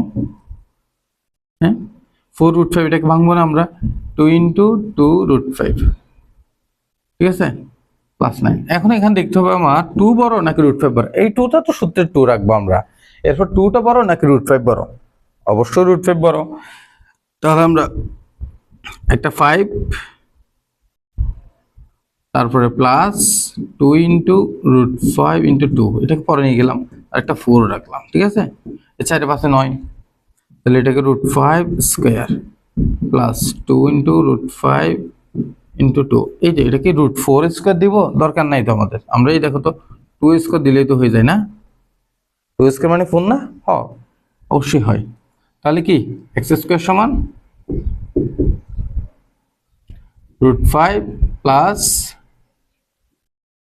হ্যাঁ 4√5, এটাকে ভাঙবো না আমরা, 2 × 2√5, ঠিক আছে, +9। এখন এখানে দেখতে হবে আমার 2 বড় নাকি √5 বড়। এই 2টা তো সূত্রের 2 রাখবো আমরা। এরপর 2টা বড় নাকি √5 বড়? অবশ্যই √5 বড়। তাহলে আমরা একটা 5, তারপরে +2 × √5 × 2, এটাকে পরে নিয়ে গেলাম, আর একটা 4 রাখলাম, ঠিক আছে। এর চারে পাশে 9, তাহলে এটাকে √5 স্কয়ার +2 × √5 × 2। এই যে এটাকে √4 স্কয়ার দিব, দরকার নাই তো আমাদের। আমরা এই দেখো তো 2 স্কয়ার দিলেই তো হয়ে যায় না? 2 স্কয়ার মানে 4 না? অবশ্যই হয়। তাহলে কি এক্স স্কয়ার সমান √5 +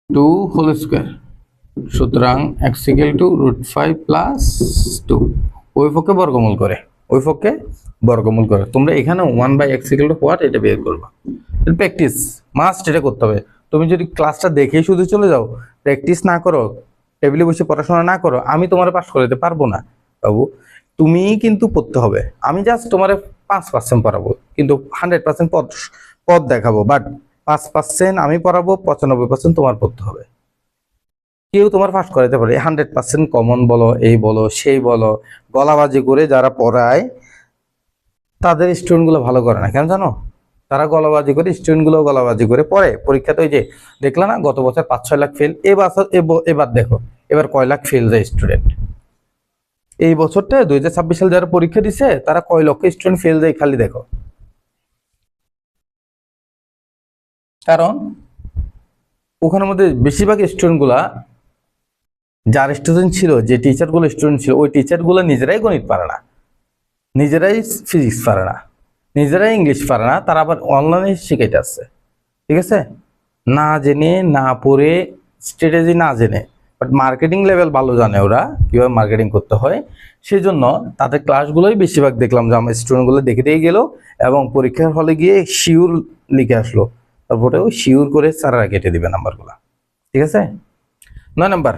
2 হোল স্কয়ার। সুতরাং x = √5 + 2। ওই পক্ষে বর্গমূল করে তোমরা এখানে 1/x = হোয়াট এটা বের করবা। প্র্যাকটিস মাস্ট, এটা করতে হবে। তুমি যদি ক্লাসটা দেখেই শুধু চলে যাও, প্র্যাকটিস না করো, টেবিলে বসে পড়াশোনা না করো, আমি তোমার পাস করে দিতে পারবো না বাবু। তুমি কিন্তু পড়তে হবে। আমি জাস্ট তোমার 5% পড়াবো, কিন্তু 100% পদ দেখাবো, বাট 5% আমি পড়াবো, 95% তোমার পড়তে হবে। কেউ তোমার পাস করাতে পারে 100% কমন বলো, এই বলো সেই বলো, গলাবাজি করে যারা পড়ায় তাদের স্টুডেন্টগুলো ভালো করে না, কেন জানো? তারা গলাবাজি করে, স্টুডেন্টগুলো গলাবাজি করে পড়ে পরীক্ষাতে। ওই যে দেখলা না, গত বছর 5-6 লাখ ফেল, এবার দেখো এবার কয় লাখ ফেল যায় স্টুডেন্ট। এই বছরটা 2026 সালে যারা পরীক্ষা দিছে তারা কয় লক্ষ স্টুডেন্ট ফেল যায় খালি দেখো। কারণ ওখানের মধ্যে বেশিরভাগ স্টুডেন্টগুলা, যার স্টুডেন্ট ছিল, যে টিচারগুলো স্টুডেন্ট ছিল, ওই টিচারগুলো নিজেরাই গণিত পারে না, নিজেরাই ফিজিক্স পারে না, নিজেরাই ইংলিশ পারে না, তারা আবার অনলাইনে শিখাইতে আসছে, ঠিক আছে। না জেনে, না পড়ে, স্ট্র্যাটেজি না জেনে, বাট মার্কেটিং লেভেল ভালো জানে ওরা, কীভাবে মার্কেটিং করতে হয়। সেই জন্য তাদের ক্লাসগুলোই বেশিরভাগ দেখলাম যে আমার স্টুডেন্টগুলো দেখে দিয়ে গেল এবং পরীক্ষার হলে গিয়ে শিওর লিখে আসলো, তারপরে ওই শিওর করে স্যাররা কেটে দিবে নাম্বারগুলো, ঠিক আছে। 9 নাম্বার,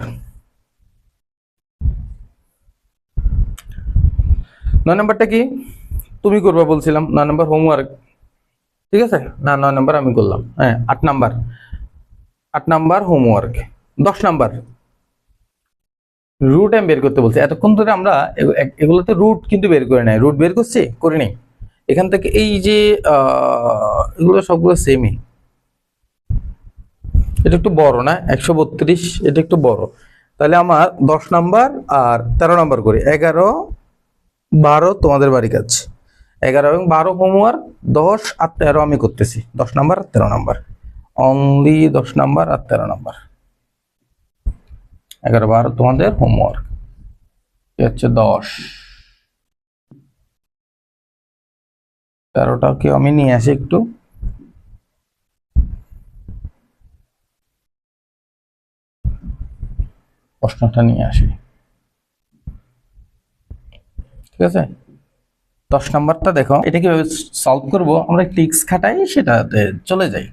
9 নাম্বারটা কি তুমি করবা বলছিলাম? 9 নাম্বার হোমওয়ার্ক, ঠিক আছে না? 9 নাম্বার আমি করলাম। হ্যাঁ 8 নাম্বার হোমওয়ার্ক। 10 নাম্বার রুট আমি বের করতে বলছি। এতক্ষণ ধরে আমরা এগুলোতে রুট কিন্তু বের করে নাই, রুট বের করছি করে নেই। এখান থেকে এই যে এগুলো সবগুলো সেমই। এটা একটু বড় না, 132, এটা একটু বড়। তাহলে আমার 10 নাম্বার আর 13 নাম্বার করি। 11, 12 তোমাদের বাড়ি কাজ, 11 এবং 12 হোমওয়ার্ক, 10 আর 13 আমি করতেছি। 10 নাম্বার আর 13 নাম্বার, অনলি 10 নাম্বার আর 13 নাম্বার। 11, 12 তোমাদের হোমওয়ার্ক, হচ্ছে 10। 13টাকে আমি নিয়ে আসি একটু, প্রশ্নটা নিয়ে আসি, ঠিক আছে। 10 নাম্বারটা দেখো, এটা কিভাবে সলভ করব, আমরা ক্লিক্স খাটাই সেটাতে চলে যাই।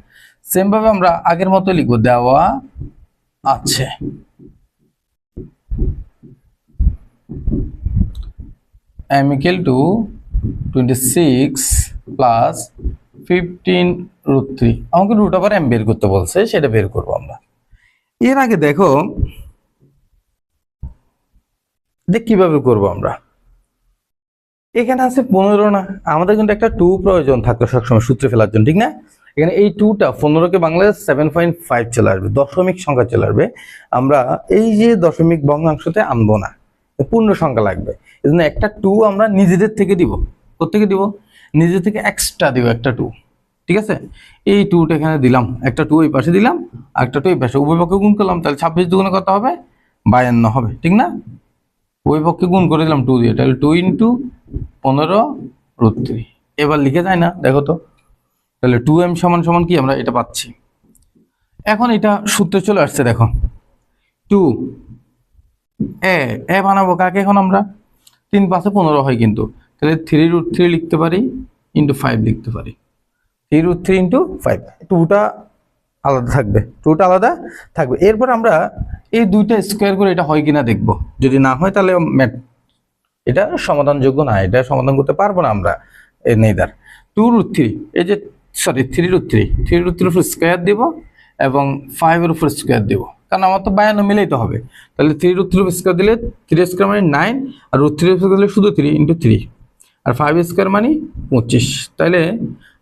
সেম ভাবে আমরা আগের মতো লিখবো, দেওয়া আছে m = 26 + 15√3। আমাকে √m বের করতে বলছে, সেটা বের করবো আমরা। এর আগে দেখো কিভাবে করব আমরা। এখানে আছে 15 না, আমাদের কিন্তু একটা 2 প্রয়োজন থাকতো সবসময় সূত্রে ফেলার জন্য, ঠিক না? এখানে এই 2টা 15কে বাংলায় 7.5 চলে আসবে, দশমিক সংখ্যা চলে আসবে। আমরা এই যে দশমিক ভগ্নাংশতে আনবো না, পূর্ণ সংখ্যা লাগবে। এজন্য একটা 2 আমরা নিজেদের থেকে দিব। কোত্থেকে দিব? নিজে থেকে এক্সট্রা দিব একটা 2। ঠিক আছে, এই 2টা এখানে দিলাম, একটা 2 এই পাশে দিলাম, আর একটা 2 এই পাশে, উভয় পক্ষে গুণ করলাম, তাহলে 26 দুগুণে কত হবে? 52 হবে, ঠিক না? উভয় পক্ষে গুণ করে দিলাম 2 দিয়ে, তাহলে 2 × 15√3। এবার লিখে যায় না? দেখো তো, তাহলে 2m সমান সমান কি আমরা এটা পাচ্ছি। এখন এটা সূত্রে চলে আসছে, দেখো 2 এ বানাবো কাকে? এখন আমরা 3 × 5 = 15 হয়, কিন্তু তাহলে 3√3 লিখতে পারি, ইন্টু 5 লিখতে পারি। 3√3 × 5, 2টা আলাদা থাকবে, 2টা আলাদা থাকবে। এরপর আমরা এই দুইটা স্কোয়ার করে এটা হয় কিনা দেখব। যদি না হয় তাহলে এটা সমাধানযোগ্য না, এটা সমাধান করতে পারবো না আমরা। নেইদার 2√3, এই যে সরি 3√3 উপর স্কোয়ার দিব এবং 5 এর উপর স্কোয়ার দিব, কারণ আমার তো 52 মিলেই তো হবে। তাহলে 3√3 উপর স্কোয়ার দিলে 3 স্কোয়ার মানে 9, আর √3 উপর দিলে শুধু 3 × 3, আর 5 স্কোয়ার মানে 25। তাহলে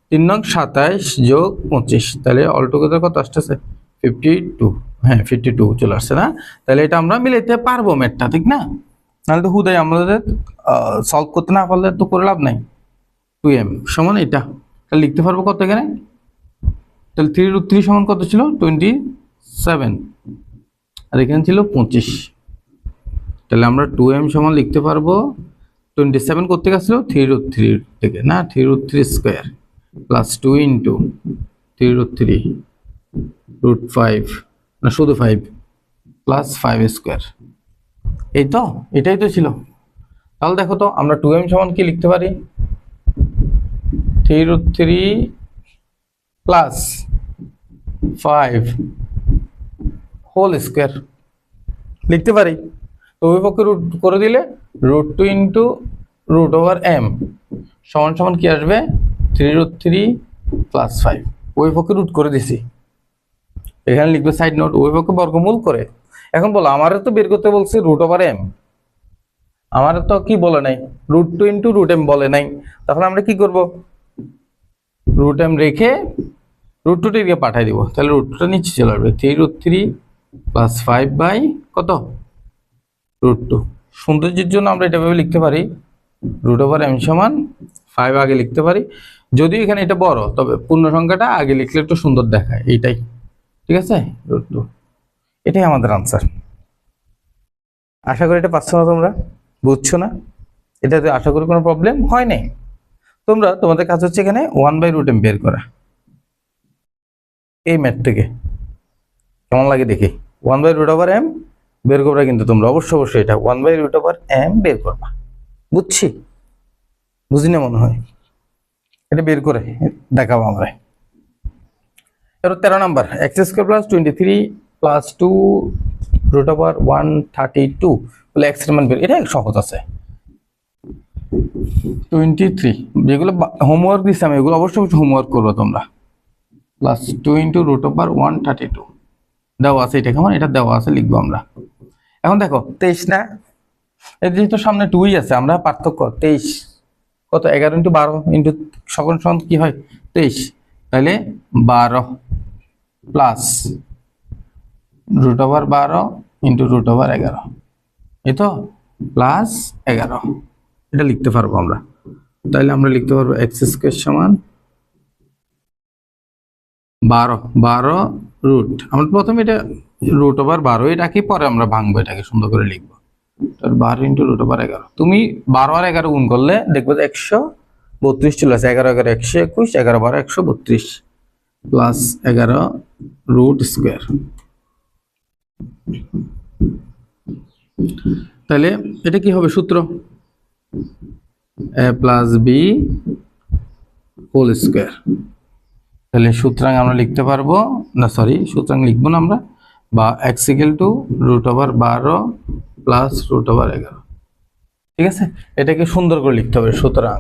3 নং 27 যোগ 25, তাহলে অলটুগেদার কত আসতেছে? 52। হ্যাঁ, 52 চলে আসছে না? তাহলে এটা আমরা মিলাইতে পারবো ম্যাথটা, ঠিক না? নাহলে তো হুদাই আমাদের সলভ করতে না পারলে তো করে লাভ নাই। 2m সমান এটা, তাহলে লিখতে পারবো কত এখানে? তাহলে 3√3 সমান কত ছিল? 27, আর এখানে ছিল 25। তাহলে আমরা 2m সমান লিখতে পারবো 27 করতে গেছিল 3√3 থেকে, না 3√3 স্কোয়ার প্লাস 2 × 3√3√5, না শুধু 5 প্লাস 5 স্কোয়ার। এই তো, এটাই তো ছিল। তাহলে দেখো তো, আমরা 2m সমান কি লিখতে পারি? 3√3 প্লাস 5 হোল স্কোয়ার লিখতে পারি। তো ওই পক্ষে রুট করে দিলে √2 × √m সমান সমান কি আসবে? 3√3 প্লাস 5। ওই পক্ষে রুট করে দিছি, এখানে লিখবে সাইড নোট, ওই পক্ষে বর্গমূল করে। এখন বলো, আমারও তো বের করতে বলছে √m, আমার তো কি বলে নাই? √2 × √m বলে নাই। তখন আমরা কি করব? √m রেখে √2 টিকে পাঠাই দিব, তাহলে √2টা নিচে চলে আসবে। 3√3 প্লাস 5 বাই কত? √2। সৌন্দর্যের জন্য আমরা এটা ভাবে লিখতে পারি, √m সমান 5 আগে লিখতে পারি। যদিও এখানে এটা বড়, তবে পূর্ণ সংখ্যাটা আগে লিখলে একটু সুন্দর দেখায়, এইটাই। ঠিক আছে, √2, এটাই আমাদের আনসার। আশা করি এটা পাচ্ছ না, তোমরা বুঝছো না? এটাতে আশা করি কোনো প্রবলেম হয় নাই। তোমরা তোমাদের কাজ হচ্ছে এখানে 1/√m বের করা। এই ম্যাথ থেকে কেমন লাগে দেখি। 1/√m বের করবা, কিন্তু তোমরা অবশ্যই এটা 1/√m বের করবা। বুঝছি? বুঝি না মনে হয়? এটা বের করে দেখাবো আমরা। এবার 13 নাম্বার, x² + 23 + 2√132 বলে x এর মান বের। এটা সহজ আছে। 23, যেগুলো হোমওয়ার্ক দিচ্ছি আমি, এগুলো অবশ্যই হোমওয়ার্ক করবো তোমরা। প্লাস 2 × √132 দেওয়া আছে, এটা কেমন? এটা দেওয়া আছে, লিখবো আমরা। এখন দেখো 23 না, এর যেহেতু সামনে 2ই আছে, আমরা পার্থক্য 23 কত? 11 × 12 ইন্টু সকল সমান কি হয়? 23। তাহলে 12 প্লাস √12 ইন্টু √11, এই তো, প্লাস 11, এটা লিখতে পারবো আমরা। তাহলে আমরা লিখতে পারবো x² সমান 12 রুট, আমরা প্রথমে এটা √12 রাখি, পরে আমরা ভাঙবো, এটাকে সুন্দর করে লিখবো। 12 × √11। তুমি 12 আর 11 গুণ করলে দেখবো যে 132 চলে আসে। 11 11 121, 11 12 132 প্লাস 11 √²। তাহলে এটা কি হবে? সূত্র a + b হোল স্কয়ার। তাহলে সুতরাং আমরা লিখতে পারবো না, সরি সুতরাং লিখবো না আমরা, বা x = √12 প্লাস √11। ঠিক আছে, এটাকে সুন্দর করে লিখতে হবে। সুতরাং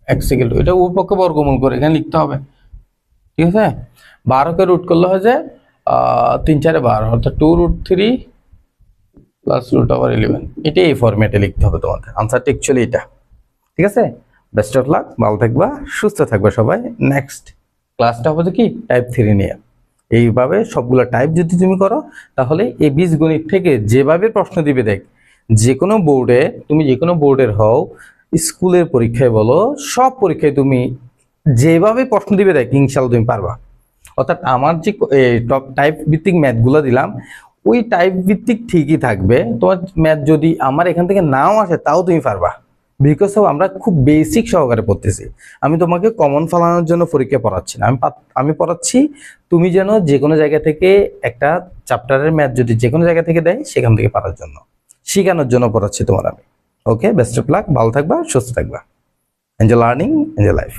x = এটা উপপক্ষে বর্গমূল করে এখানে লিখতে হবে। ঠিক আছে, 12 কে রুট করলে হয় যে 3 4 12, অর্থাৎ 2√3 প্লাস √11। এটা এই ফরম্যাটে লিখতে হবে তোমাদের। আনসারটা অ্যাকচুয়ালি এটা। ঠিক আছে, বেস্ট অফ লাক, ভালো থাকবা, সুস্থ থাকবা সবাই। নেক্সট ক্লাসটা হবে কি টাইপ 3 নিয়ে। এইভাবে সবগুলো টাইপ যদি তুমি করো তাহলে এই বীজগণিত থেকে যেভাবে প্রশ্ন দিবে দেখ, যে কোনো বোর্ডে, তুমি যে কোনো বোর্ডের হও, স্কুলের পরীক্ষায় বলো, সব পরীক্ষায় তুমি যেভাবে প্রশ্ন দিবে দেখ ইনশাল্লাহ তুমি পারবা। অর্থাৎ আমার যে টপ টাইপ ভিত্তিক ম্যাথগুলো দিলাম ওই টাইপ ভিত্তিক ঠিকই থাকবে, তোমার ম্যাথ যদি আমার এখান থেকে নাও আসে তাও তুমি পারবা, বিকজ অফ আমরা খুব বেসিক সহকারে পড়তেছি। আমি তোমাকে কমন ফলানোর জন্য পরীক্ষা পড়াচ্ছি না, আমি পড়াচ্ছি তুমি যেন যে কোনো জায়গা থেকে একটা চ্যাপ্টারের ম্যাথ যদি যে কোনো জায়গা থেকে দেয় সেখান থেকে পারার জন্য, শেখানোর জন্য পড়াচ্ছি তোমার আমি। ওকে, বেস্ট অফ লাক, ভালো থাকবা, সুস্থ থাকবা। Enjoy learning, enjoy life.